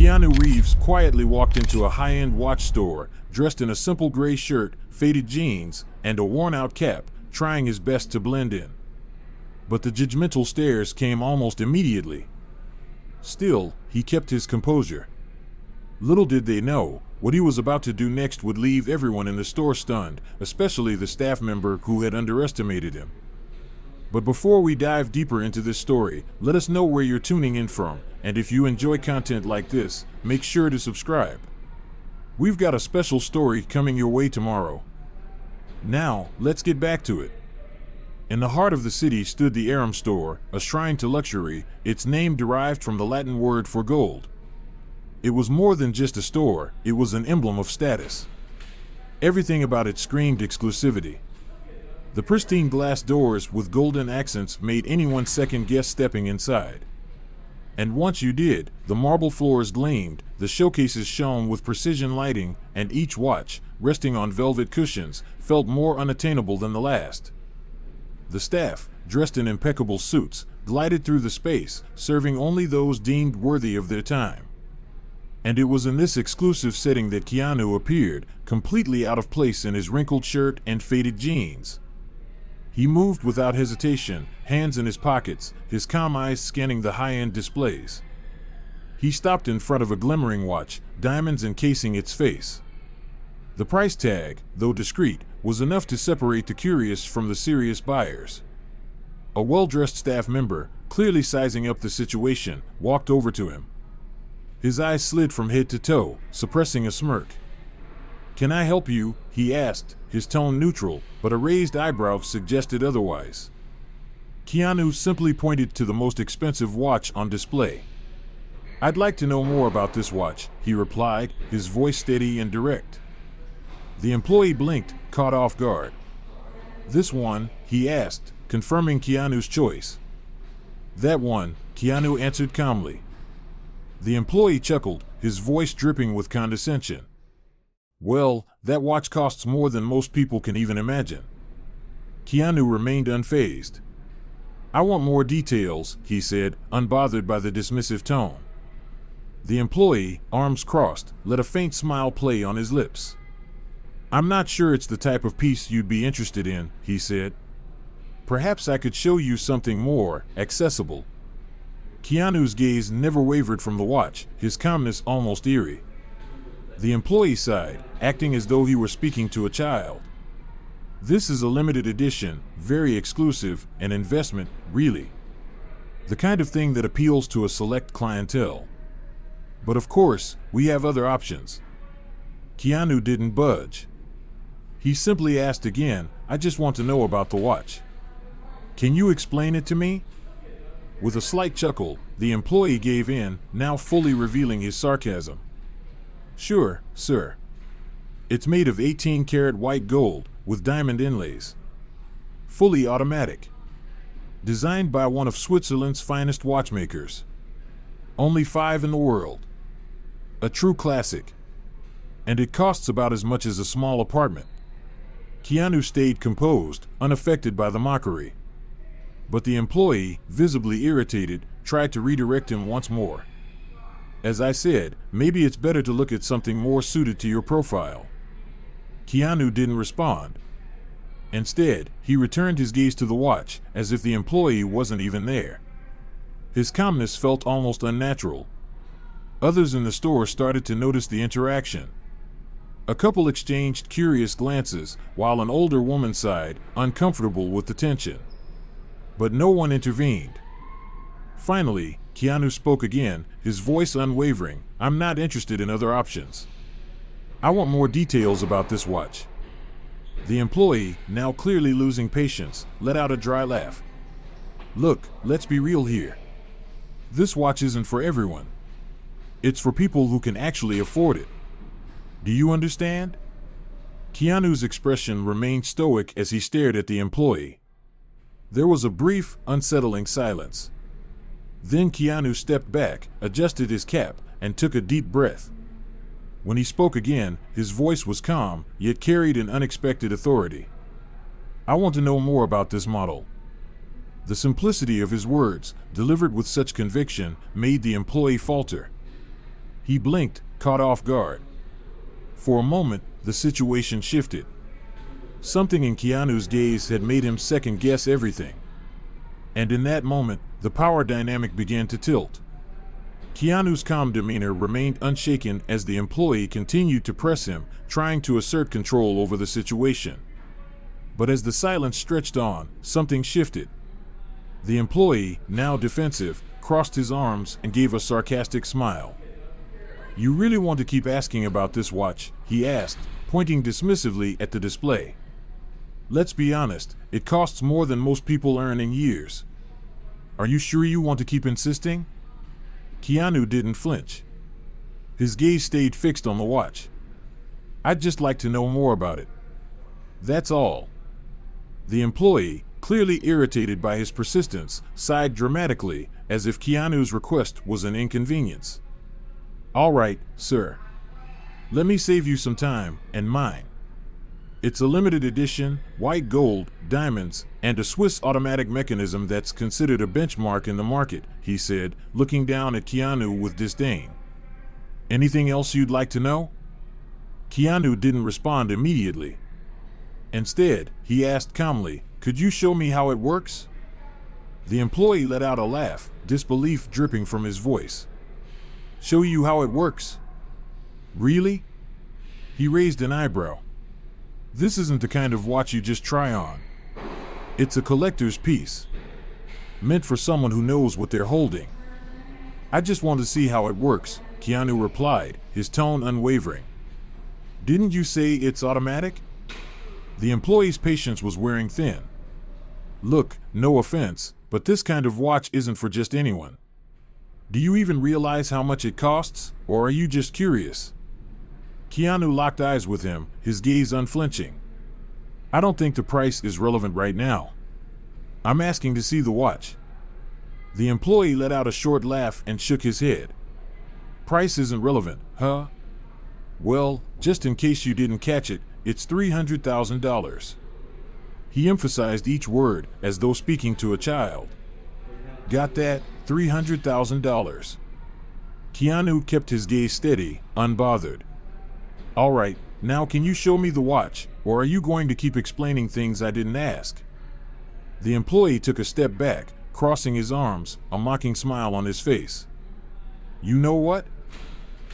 Keanu Reeves quietly walked into a high-end watch store, dressed in a simple gray shirt, faded jeans, and a worn-out cap, trying his best to blend in. But the judgmental stares came almost immediately. Still, he kept his composure. Little did they know, what he was about to do next would leave everyone in the store stunned, especially the staff member who had underestimated him. But before we dive deeper into this story, let us know where you're tuning in from, and if you enjoy content like this, make sure to subscribe. We've got a special story coming your way tomorrow. Now, let's get back to it. In the heart of the city stood the Aram store, a shrine to luxury, its name derived from the Latin word for gold. It was more than just a store, it was an emblem of status. Everything about it screamed exclusivity. The pristine glass doors with golden accents made anyone second-guess stepping inside. And once you did, the marble floors gleamed, the showcases shone with precision lighting, and each watch, resting on velvet cushions, felt more unattainable than the last. The staff, dressed in impeccable suits, glided through the space, serving only those deemed worthy of their time. And it was in this exclusive setting that Keanu appeared, completely out of place in his wrinkled shirt and faded jeans. He moved without hesitation, hands in his pockets, his calm eyes scanning the high-end displays. He stopped in front of a glimmering watch, diamonds encasing its face. The price tag, though discreet, was enough to separate the curious from the serious buyers. A well-dressed staff member, clearly sizing up the situation, walked over to him. His eyes slid from head to toe, suppressing a smirk. "Can I help you?" he asked, his tone neutral, but a raised eyebrow suggested otherwise. Keanu simply pointed to the most expensive watch on display. "I'd like to know more about this watch," he replied, his voice steady and direct. The employee blinked, caught off guard. "This one?" he asked, confirming Keanu's choice. "That one," Keanu answered calmly. The employee chuckled, his voice dripping with condescension. "Well, that watch costs more than most people can even imagine." Keanu remained unfazed. "I want more details," he said, unbothered by the dismissive tone. The employee, arms crossed, let a faint smile play on his lips. "I'm not sure it's the type of piece you'd be interested in," he said. "Perhaps I could show you something more accessible." Keanu's gaze never wavered from the watch, his calmness almost eerie. The employee sighed, acting as though he were speaking to a child. "This is a limited edition, very exclusive, an investment, really. The kind of thing that appeals to a select clientele. But of course, we have other options." Keanu didn't budge. He simply asked again, "I just want to know about the watch. Can you explain it to me?" With a slight chuckle, the employee gave in, now fully revealing his sarcasm. "Sure, sir. It's made of 18-karat white gold, with diamond inlays. Fully automatic. Designed by one of Switzerland's finest watchmakers. Only 5 in the world. A true classic. And it costs about as much as a small apartment." Keanu stayed composed, unaffected by the mockery. But the employee, visibly irritated, tried to redirect him once more. "As I said, maybe it's better to look at something more suited to your profile." Keanu didn't respond. Instead, he returned his gaze to the watch, as if the employee wasn't even there. His calmness felt almost unnatural. Others in the store started to notice the interaction. A couple exchanged curious glances, while an older woman sighed, uncomfortable with the tension. But no one intervened. Finally, Keanu spoke again, his voice unwavering. "I'm not interested in other options. I want more details about this watch." The employee, now clearly losing patience, let out a dry laugh. "Look, let's be real here. This watch isn't for everyone. It's for people who can actually afford it. Do you understand?" Keanu's expression remained stoic as he stared at the employee. There was a brief, unsettling silence. Then Keanu stepped back, adjusted his cap, and took a deep breath. When he spoke again, his voice was calm, yet carried an unexpected authority. "I want to know more about this model." The simplicity of his words, delivered with such conviction, made the employee falter. He blinked, caught off guard. For a moment, the situation shifted. Something in Keanu's gaze had made him second-guess everything. And in that moment, the power dynamic began to tilt. Keanu's calm demeanor remained unshaken as the employee continued to press him, trying to assert control over the situation. But as the silence stretched on, something shifted. The employee, now defensive, crossed his arms and gave a sarcastic smile. "You really want to keep asking about this watch?" he asked, pointing dismissively at the display. "Let's be honest, it costs more than most people earn in years. Are you sure you want to keep insisting?" Keanu didn't flinch. His gaze stayed fixed on the watch. "I'd just like to know more about it. That's all." The employee, clearly irritated by his persistence, sighed dramatically, as if Keanu's request was an inconvenience. "All right, sir. Let me save you some time, and mine. It's a limited edition, white gold, diamonds, and a Swiss automatic mechanism that's considered a benchmark in the market," he said, looking down at Keanu with disdain. "Anything else you'd like to know?" Keanu didn't respond immediately. Instead, he asked calmly, "Could you show me how it works?" The employee let out a laugh, disbelief dripping from his voice. "Show you how it works? Really?" He raised an eyebrow. "This isn't the kind of watch you just try on. It's a collector's piece, meant for someone who knows what they're holding." "I just want to see how it works," Keanu replied, his tone unwavering. "Didn't you say it's automatic?" The employee's patience was wearing thin. "Look, no offense, but this kind of watch isn't for just anyone. Do you even realize how much it costs, or are you just curious?" Keanu locked eyes with him, his gaze unflinching. "I don't think the price is relevant right now. I'm asking to see the watch." The employee let out a short laugh and shook his head. "Price isn't relevant, huh? Well, just in case you didn't catch it, it's $300,000. He emphasized each word as though speaking to a child. "Got that? $300,000. Keanu kept his gaze steady, unbothered. "All right, now can you show me the watch, or are you going to keep explaining things I didn't ask?" The employee took a step back, crossing his arms, a mocking smile on his face. "You know what?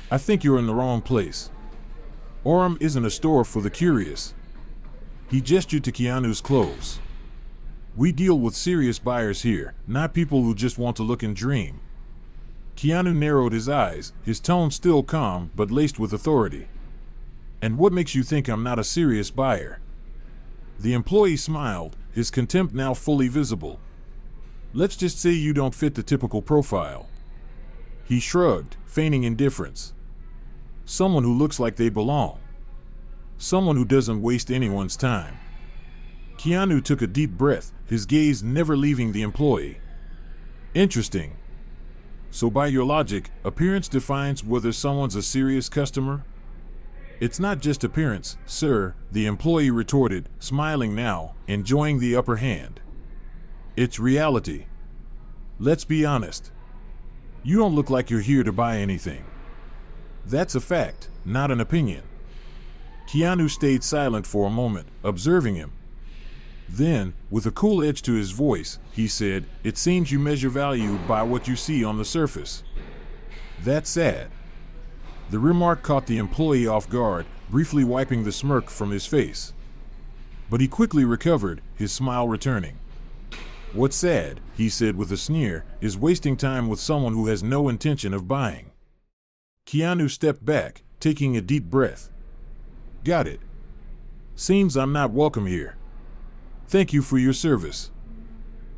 I think you're in the wrong place. Orem isn't a store for the curious." He gestured to Keanu's clothes. "We deal with serious buyers here, not people who just want to look and dream." Keanu narrowed his eyes, his tone still calm but laced with authority. "And what makes you think I'm not a serious buyer?" The employee smiled, his contempt now fully visible. "Let's just say you don't fit the typical profile." He shrugged, feigning indifference. "Someone who looks like they belong. Someone who doesn't waste anyone's time." Keanu took a deep breath, his gaze never leaving the employee. "Interesting. So by your logic, appearance defines whether someone's a serious customer?" "It's not just appearance, sir," the employee retorted, smiling now, enjoying the upper hand. "It's reality. Let's be honest. You don't look like you're here to buy anything. That's a fact, not an opinion." Keanu stayed silent for a moment, observing him. Then, with a cool edge to his voice, he said, "It seems you measure value by what you see on the surface. That's sad." The remark caught the employee off guard, briefly wiping the smirk from his face. But he quickly recovered, his smile returning. "What's sad," he said with a sneer, "is wasting time with someone who has no intention of buying." Keanu stepped back, taking a deep breath. "Got it. Seems I'm not welcome here. Thank you for your service."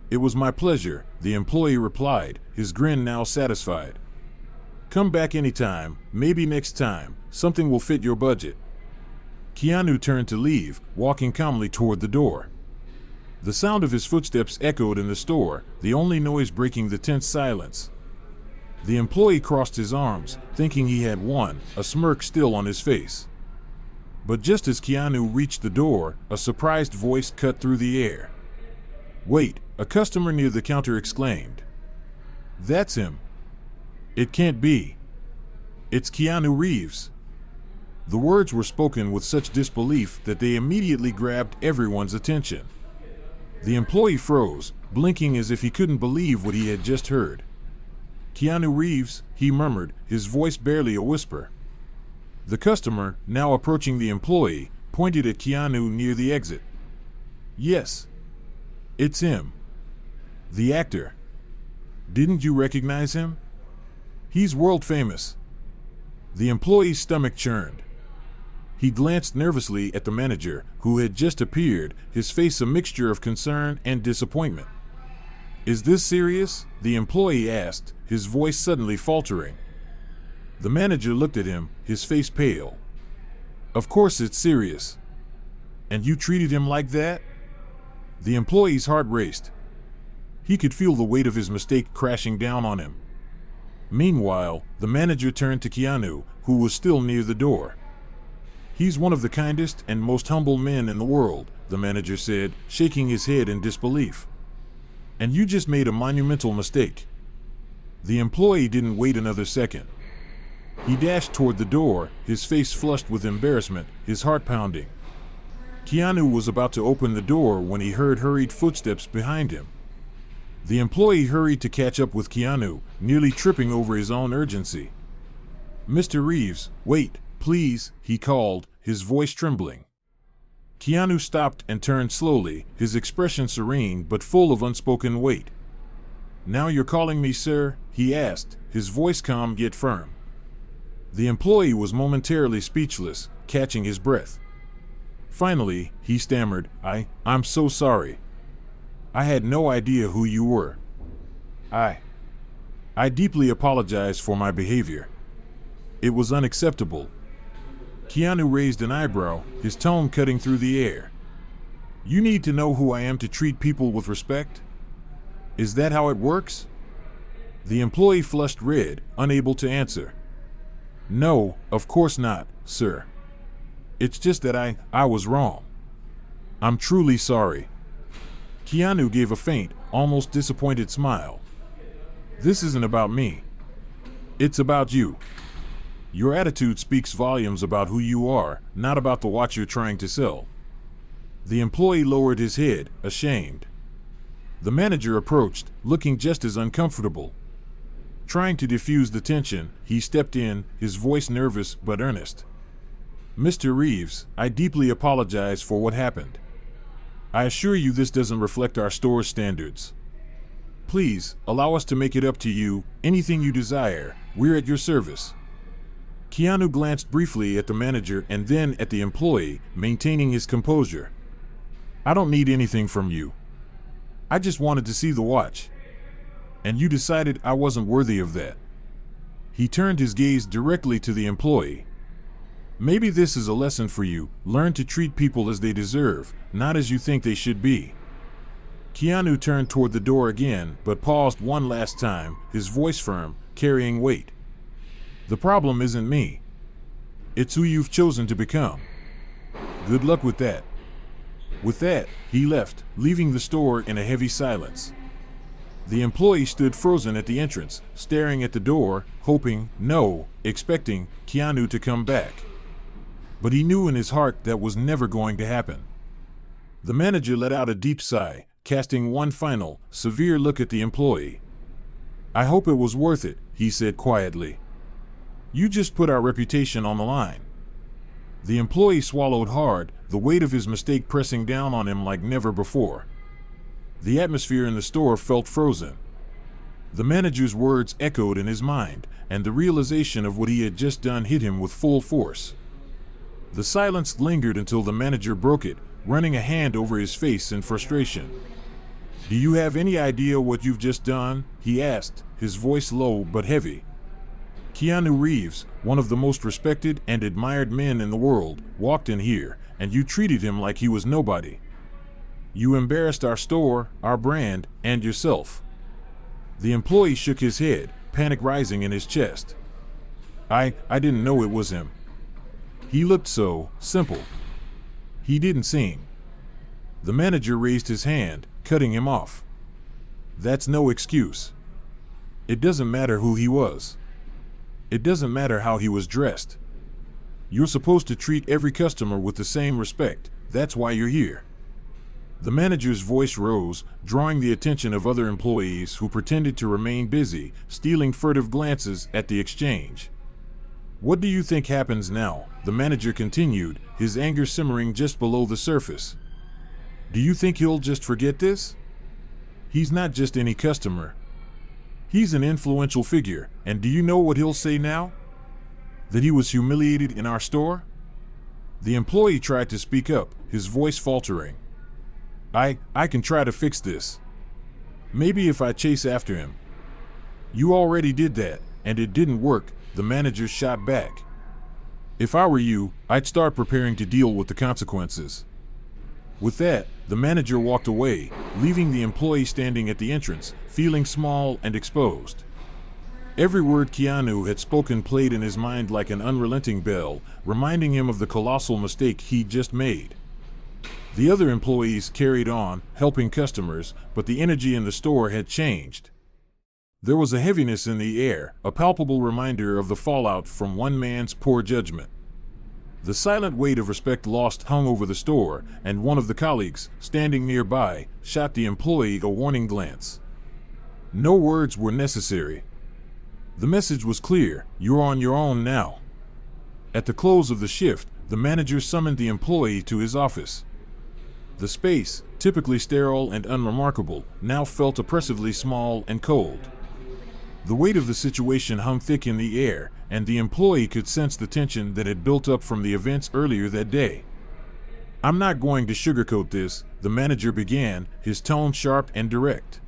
"It was my pleasure," the employee replied, his grin now satisfied. "Come back anytime, maybe next time, something will fit your budget." Keanu turned to leave, walking calmly toward the door. The sound of his footsteps echoed in the store, the only noise breaking the tense silence. The employee crossed his arms, thinking he had won, a smirk still on his face. But just as Keanu reached the door, a surprised voice cut through the air. "Wait," a customer near the counter exclaimed. "That's him. It can't be." It's Keanu Reeves." The words were spoken with such disbelief that they immediately grabbed everyone's attention. The employee froze, blinking as if he couldn't believe what he had just heard. "Keanu Reeves," he murmured, his voice barely a whisper. The customer, now approaching the employee, pointed at Keanu near the exit. "Yes. It's him. The actor. Didn't you recognize him? He's world famous." The employee's stomach churned. He glanced nervously at the manager, who had just appeared, his face a mixture of concern and disappointment. "Is this serious?" the employee asked, his voice suddenly faltering. The manager looked at him, his face pale. "Of course it's serious. And you treated him like that?" The employee's heart raced. He could feel the weight of his mistake crashing down on him. Meanwhile, the manager turned to Keanu, who was still near the door. "He's one of the kindest and most humble men in the world," the manager said, shaking his head in disbelief. "And you just made a monumental mistake." The employee didn't wait another second. He dashed toward the door, his face flushed with embarrassment, his heart pounding. Keanu was about to open the door when he heard hurried footsteps behind him. The employee hurried to catch up with Keanu, nearly tripping over his own urgency. "Mr. Reeves, wait, please," he called, his voice trembling. Keanu stopped and turned slowly, his expression serene but full of unspoken weight. "Now you're calling me sir?" he asked, his voice calm yet firm. The employee was momentarily speechless, catching his breath. Finally, he stammered, I'm so sorry. I had no idea who you were. I deeply apologize for my behavior. It was unacceptable." Keanu raised an eyebrow, his tone cutting through the air. "You need to know who I am to treat people with respect? Is that how it works?" The employee flushed red, unable to answer. "No, of course not, sir. It's just that I was wrong. I'm truly sorry." Keanu gave a faint, almost disappointed smile. "This isn't about me. It's about you. Your attitude speaks volumes about who you are, not about the watch you're trying to sell." The employee lowered his head, ashamed. The manager approached, looking just as uncomfortable. Trying to diffuse the tension, he stepped in, his voice nervous but earnest. "Mr. Reeves, I deeply apologize for what happened. I assure you this doesn't reflect our store's standards. Please, allow us to make it up to you, anything you desire, we're at your service." Keanu glanced briefly at the manager and then at the employee, maintaining his composure. "I don't need anything from you. I just wanted to see the watch. And you decided I wasn't worthy of that." He turned his gaze directly to the employee. "Maybe this is a lesson for you. Learn to treat people as they deserve, not as you think they should be." Keanu turned toward the door again, but paused one last time, his voice firm, carrying weight. "The problem isn't me. It's who you've chosen to become. Good luck with that." With that, he left, leaving the store in a heavy silence. The employee stood frozen at the entrance, staring at the door, expecting Keanu to come back. But he knew in his heart that was never going to happen. The manager let out a deep sigh, casting one final, severe look at the employee. "I hope it was worth it," he said quietly. "You just put our reputation on the line." The employee swallowed hard, the weight of his mistake pressing down on him like never before. The atmosphere in the store felt frozen. The manager's words echoed in his mind, and the realization of what he had just done hit him with full force. The silence lingered until the manager broke it, running a hand over his face in frustration. "Do you have any idea what you've just done?" he asked, his voice low but heavy. "Keanu Reeves, one of the most respected and admired men in the world, walked in here, and you treated him like he was nobody. You embarrassed our store, our brand, and yourself." The employee shook his head, panic rising in his chest. I didn't know it was him. He looked so simple. He didn't sing." The manager raised his hand, cutting him off. "That's no excuse. It doesn't matter who he was. It doesn't matter how he was dressed. You're supposed to treat every customer with the same respect. That's why you're here. The manager's voice rose, drawing the attention of other employees who pretended to remain busy, stealing furtive glances at the exchange. What do you think happens now? The manager continued, his anger simmering just below the surface. Do you think he'll just forget this? He's not just any customer. He's an influential figure, and do you know what he'll say now? That he was humiliated in our store? The employee tried to speak up, his voice faltering. I can try to fix this. Maybe if I chase after him. You already did that, and it didn't work, the manager shot back. If I were you, I'd start preparing to deal with the consequences. With that, the manager walked away, leaving the employee standing at the entrance, feeling small and exposed. Every word Keanu had spoken played in his mind like an unrelenting bell, reminding him of the colossal mistake he'd just made. The other employees carried on, helping customers, but the energy in the store had changed. There was a heaviness in the air, a palpable reminder of the fallout from one man's poor judgment. The silent weight of respect lost hung over the store, and one of the colleagues, standing nearby, shot the employee a warning glance. No words were necessary. The message was clear: you're on your own now. At the close of the shift, the manager summoned the employee to his office. The space, typically sterile and unremarkable, now felt oppressively small and cold. The weight of the situation hung thick in the air, and the employee could sense the tension that had built up from the events earlier that day. I'm not going to sugarcoat this, the manager began, his tone sharp and direct.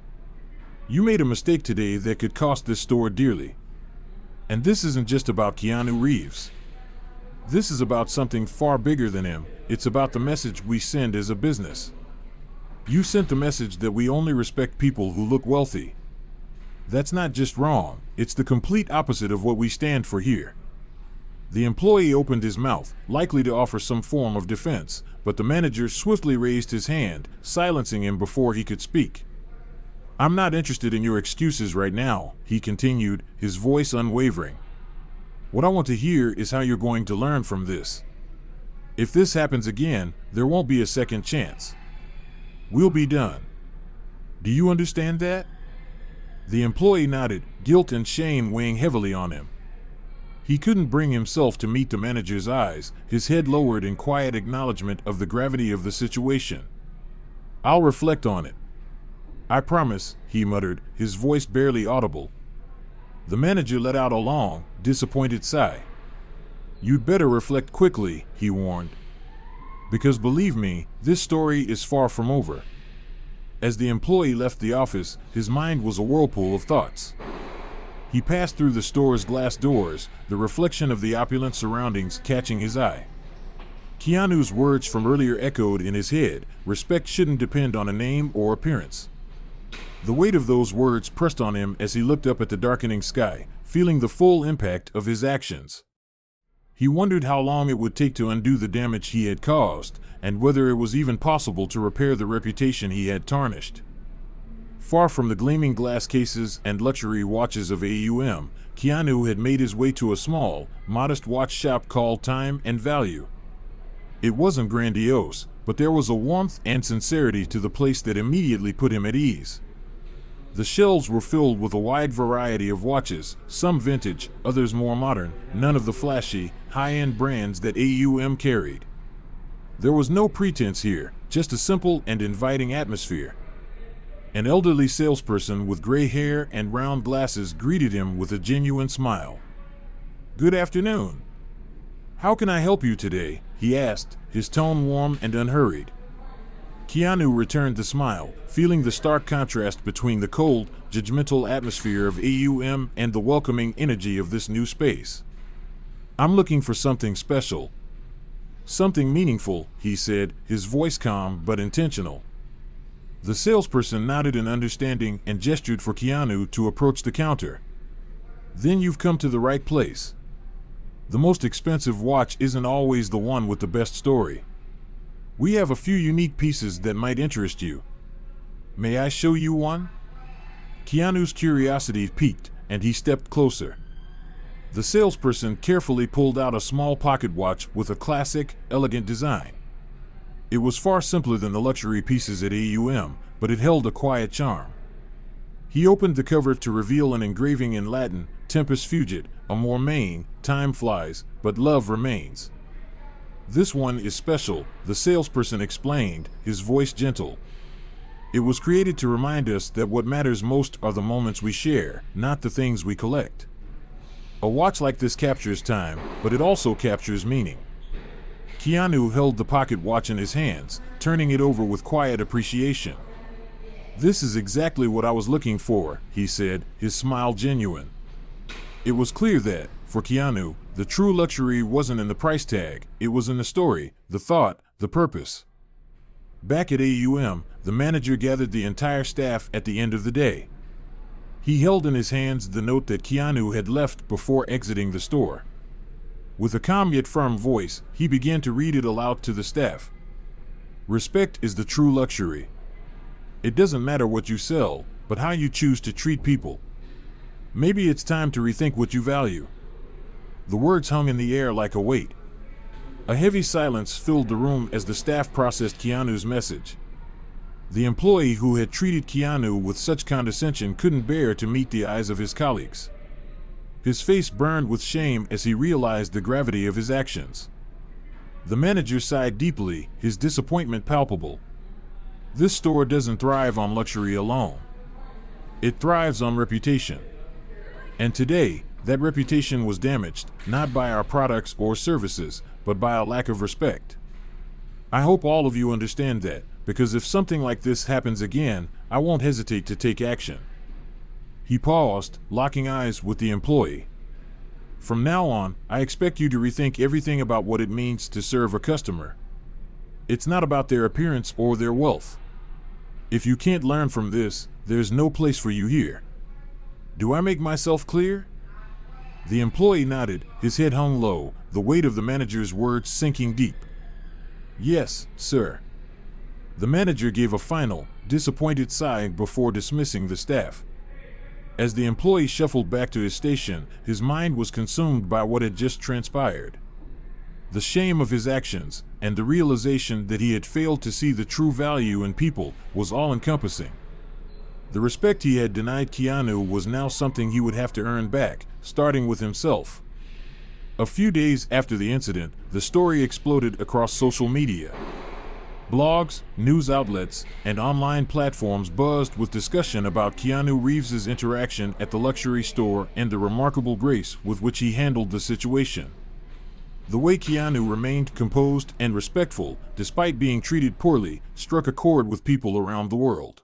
You made a mistake today that could cost this store dearly. And this isn't just about Keanu Reeves. This is about something far bigger than him. It's about the message we send as a business. You sent the message that we only respect people who look wealthy. That's not just wrong, it's the complete opposite of what we stand for here. The employee opened his mouth, likely to offer some form of defense, but the manager swiftly raised his hand, silencing him before he could speak. I'm not interested in your excuses right now, he continued, his voice unwavering. What I want to hear is how you're going to learn from this. If this happens again, there won't be a second chance. We'll be done. Do you understand that? The employee nodded, guilt and shame weighing heavily on him. He couldn't bring himself to meet the manager's eyes, his head lowered in quiet acknowledgement of the gravity of the situation. I'll reflect on it. I promise, he muttered, his voice barely audible. The manager let out a long, disappointed sigh. You'd better reflect quickly, he warned. Because believe me, this story is far from over. As the employee left the office, his mind was a whirlpool of thoughts. He passed through the store's glass doors, the reflection of the opulent surroundings catching his eye. Keanu's words from earlier echoed in his head: respect shouldn't depend on a name or appearance. The weight of those words pressed on him as he looked up at the darkening sky, feeling the full impact of his actions. He wondered how long it would take to undo the damage he had caused, and whether it was even possible to repair the reputation he had tarnished. Far from the gleaming glass cases and luxury watches of AUM, Keanu had made his way to a small, modest watch shop called Time and Value. It wasn't grandiose, but there was a warmth and sincerity to the place that immediately put him at ease. The shelves were filled with a wide variety of watches, some vintage, others more modern, none of the flashy, high-end brands that AUM carried. There was no pretense here, just a simple and inviting atmosphere. An elderly salesperson with gray hair and round glasses greeted him with a genuine smile. Good afternoon. How can I help you today? He asked, his tone warm and unhurried. Keanu returned the smile, feeling the stark contrast between the cold, judgmental atmosphere of AUM and the welcoming energy of this new space. I'm looking for something special. Something meaningful, he said, his voice calm but intentional. The salesperson nodded in understanding and gestured for Keanu to approach the counter. Then you've come to the right place. The most expensive watch isn't always the one with the best story. We have a few unique pieces that might interest you. May I show you one? Keanu's curiosity piqued, and he stepped closer. The salesperson carefully pulled out a small pocket watch with a classic, elegant design. It was far simpler than the luxury pieces at AUM, but it held a quiet charm. He opened the cover to reveal an engraving in Latin, Tempus fugit, amor main, time flies, but love remains. This one is special, the salesperson explained, his voice gentle. It was created to remind us that what matters most are the moments we share, not the things we collect. A watch like this captures time, but it also captures meaning. Keanu held the pocket watch in his hands, turning it over with quiet appreciation. "This is exactly what I was looking for," he said, his smile genuine. It was clear that, for Keanu, the true luxury wasn't in the price tag, it was in the story, the thought, the purpose. Back at AUM, the manager gathered the entire staff at the end of the day. He held in his hands the note that Keanu had left before exiting the store. With a calm yet firm voice, he began to read it aloud to the staff. "Respect is the true luxury. It doesn't matter what you sell, but how you choose to treat people. Maybe it's time to rethink what you value." The words hung in the air like a weight. A heavy silence filled the room as the staff processed Keanu's message. The employee who had treated Keanu with such condescension couldn't bear to meet the eyes of his colleagues. His face burned with shame as he realized the gravity of his actions. The manager sighed deeply, his disappointment palpable. This store doesn't thrive on luxury alone. It thrives on reputation. And today, that reputation was damaged, not by our products or services, but by a lack of respect. I hope all of you understand that, because if something like this happens again, I won't hesitate to take action. He paused, locking eyes with the employee. From now on, I expect you to rethink everything about what it means to serve a customer. It's not about their appearance or their wealth. If you can't learn from this, there's no place for you here. Do I make myself clear? The employee nodded, his head hung low, the weight of the manager's words sinking deep. "Yes, sir." The manager gave a final, disappointed sigh before dismissing the staff. As the employee shuffled back to his station, his mind was consumed by what had just transpired. The shame of his actions, and the realization that he had failed to see the true value in people, was all-encompassing. The respect he had denied Keanu was now something he would have to earn back, starting with himself. A few days after the incident, the story exploded across social media. Blogs, news outlets, and online platforms buzzed with discussion about Keanu Reeves' interaction at the luxury store and the remarkable grace with which he handled the situation. The way Keanu remained composed and respectful, despite being treated poorly, struck a chord with people around the world.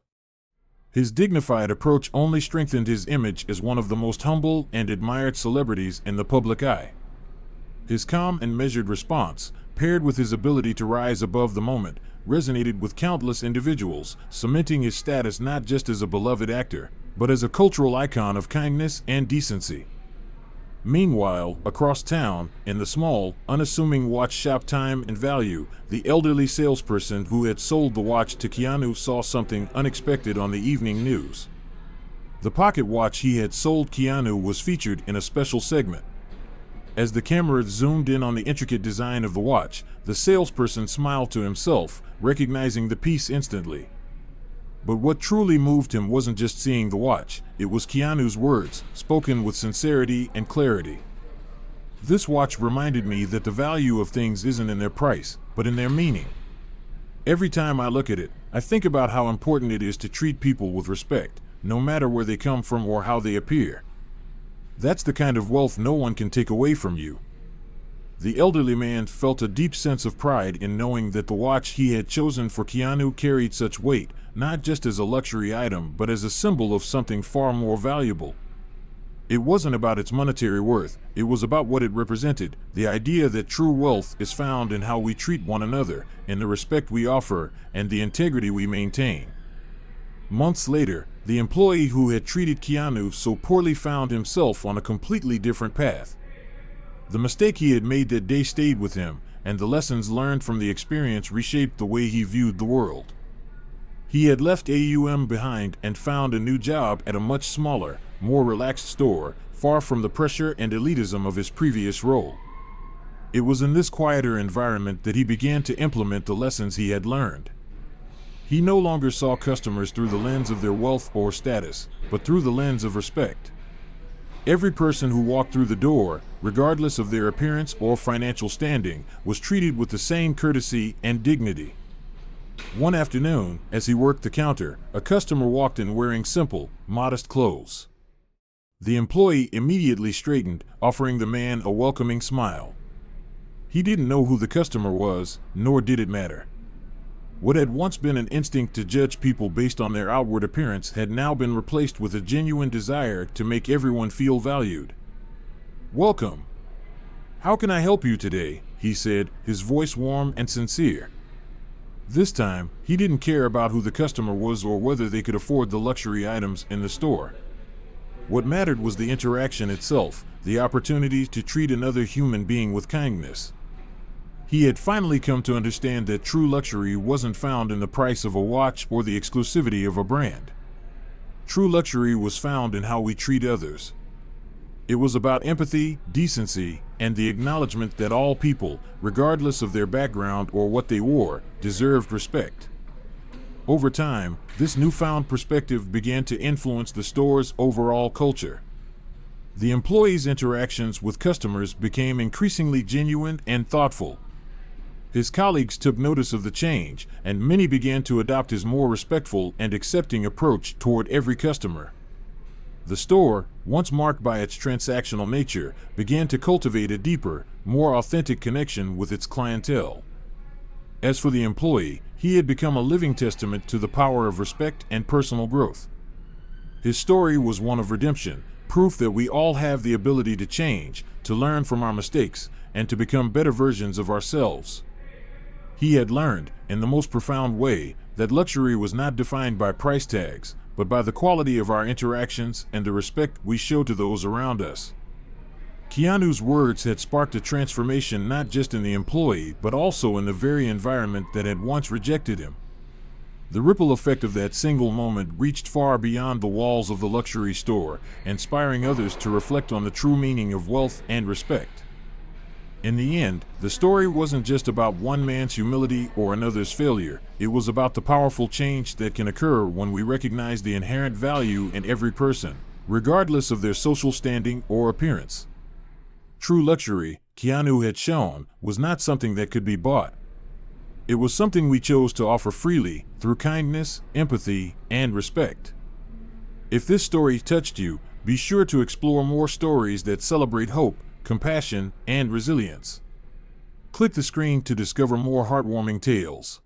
His dignified approach only strengthened his image as one of the most humble and admired celebrities in the public eye. His calm and measured response, paired with his ability to rise above the moment, resonated with countless individuals, cementing his status not just as a beloved actor, but as a cultural icon of kindness and decency. Meanwhile, across town, in the small, unassuming watch shop Time and Value, the elderly salesperson who had sold the watch to Keanu saw something unexpected on the evening news. The pocket watch he had sold Keanu was featured in a special segment. As the camera zoomed in on the intricate design of the watch, the salesperson smiled to himself, recognizing the piece instantly. But what truly moved him wasn't just seeing the watch, it was Keanu's words, spoken with sincerity and clarity. "This watch reminded me that the value of things isn't in their price, but in their meaning. Every time I look at it, I think about how important it is to treat people with respect, no matter where they come from or how they appear. That's the kind of wealth no one can take away from you." The elderly man felt a deep sense of pride in knowing that the watch he had chosen for Keanu carried such weight, not just as a luxury item but as a symbol of something far more valuable. It wasn't about its monetary worth, it was about what it represented, the idea that true wealth is found in how we treat one another, in the respect we offer, and the integrity we maintain. Months later, the employee who had treated Keanu so poorly found himself on a completely different path. The mistake he had made that day stayed with him, and the lessons learned from the experience reshaped the way he viewed the world. He had left AUM behind and found a new job at a much smaller, more relaxed store, far from the pressure and elitism of his previous role. It was in this quieter environment that he began to implement the lessons he had learned. He no longer saw customers through the lens of their wealth or status, but through the lens of respect. Every person who walked through the door, regardless of their appearance or financial standing, was treated with the same courtesy and dignity. One afternoon, as he worked the counter, a customer walked in wearing simple, modest clothes. The employee immediately straightened, offering the man a welcoming smile. He didn't know who the customer was, nor did it matter. What had once been an instinct to judge people based on their outward appearance had now been replaced with a genuine desire to make everyone feel valued. "Welcome. How can I help you today?" he said, his voice warm and sincere. This time, he didn't care about who the customer was or whether they could afford the luxury items in the store. What mattered was the interaction itself, the opportunity to treat another human being with kindness. He had finally come to understand that true luxury wasn't found in the price of a watch or the exclusivity of a brand. True luxury was found in how we treat others. It was about empathy, decency, and the acknowledgement that all people, regardless of their background or what they wore, deserved respect. Over time, this newfound perspective began to influence the store's overall culture. The employee's interactions with customers became increasingly genuine and thoughtful. His colleagues took notice of the change, and many began to adopt his more respectful and accepting approach toward every customer. The store, once marked by its transactional nature, began to cultivate a deeper, more authentic connection with its clientele. As for the employee, he had become a living testament to the power of respect and personal growth. His story was one of redemption, proof that we all have the ability to change, to learn from our mistakes, and to become better versions of ourselves. He had learned, in the most profound way, that luxury was not defined by price tags, but by the quality of our interactions and the respect we show to those around us. Keanu's words had sparked a transformation not just in the employee, but also in the very environment that had once rejected him. The ripple effect of that single moment reached far beyond the walls of the luxury store, inspiring others to reflect on the true meaning of wealth and respect. In the end, the story wasn't just about one man's humility or another's failure. It was about the powerful change that can occur when we recognize the inherent value in every person, regardless of their social standing or appearance. True luxury, Keanu had shown, was not something that could be bought. It was something we chose to offer freely through kindness, empathy, and respect. If this story touched you, be sure to explore more stories that celebrate hope, compassion, and resilience. Click the screen to discover more heartwarming tales.